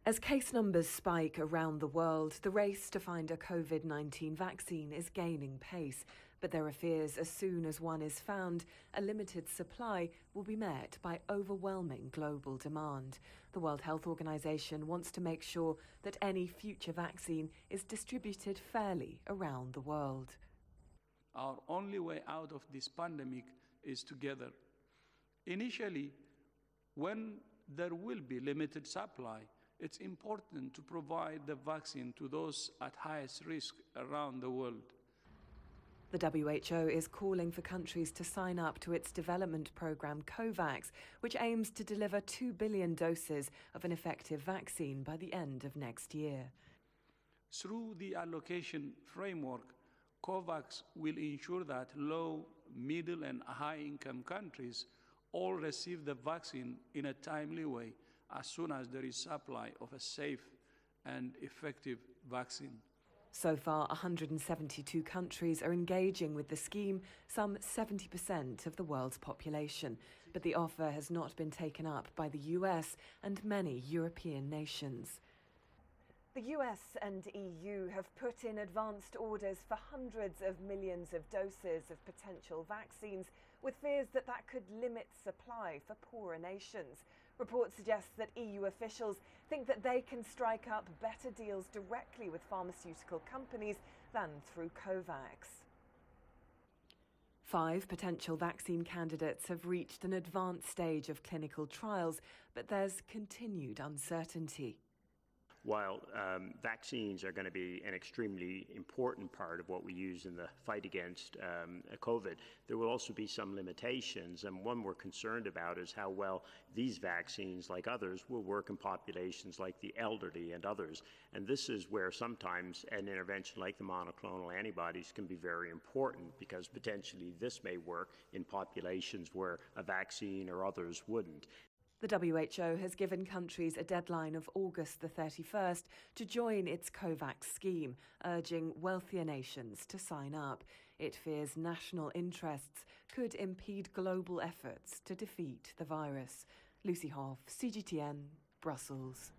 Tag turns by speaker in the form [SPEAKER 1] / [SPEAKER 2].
[SPEAKER 1] As case numbers spike around the world, the race to find a COVID-19 vaccine is gaining pace. But there are fears as soon as one is found, a limited supply will be met by overwhelming global demand. The World Health Organization wants to make sure that any future vaccine is distributed fairly around the world.
[SPEAKER 2] Our only way out of this pandemic is together. Initially, when there will be limited supply, it's important to provide the vaccine to those at highest risk around the world.
[SPEAKER 1] The WHO is calling for countries to sign up to its development program COVAX, which aims to deliver 2 billion doses of an effective vaccine by the end of next year.
[SPEAKER 2] Through the allocation framework, COVAX will ensure that low, middle, and high-income countries all receive the vaccine in a timely way as soon as there is supply of a safe and effective vaccine.
[SPEAKER 1] So far, 172 countries are engaging with the scheme, some 70% of the world's population. But the offer has not been taken up by the US and many European nations. The US and EU have put in advanced orders for hundreds of millions of doses of potential vaccines, with fears that that could limit supply for poorer nations. Reports suggest that EU officials think that they can strike up better deals directly with pharmaceutical companies than through COVAX. 5 potential vaccine candidates have reached an advanced stage of clinical trials, but there's continued uncertainty.
[SPEAKER 3] While vaccines are going to be an extremely important part of what we use in the fight against COVID, there will also be some limitations, and one we're concerned about is how well these vaccines, like others, will work in populations like the elderly and others. And this is where sometimes an intervention like the monoclonal antibodies can be very important, because potentially this may work in populations where a vaccine or others wouldn't.
[SPEAKER 1] The WHO has given countries a deadline of August the 31st to join its COVAX scheme, urging wealthier nations to sign up. It fears national interests could impede global efforts to defeat the virus. Lucy Hoff, CGTN, Brussels.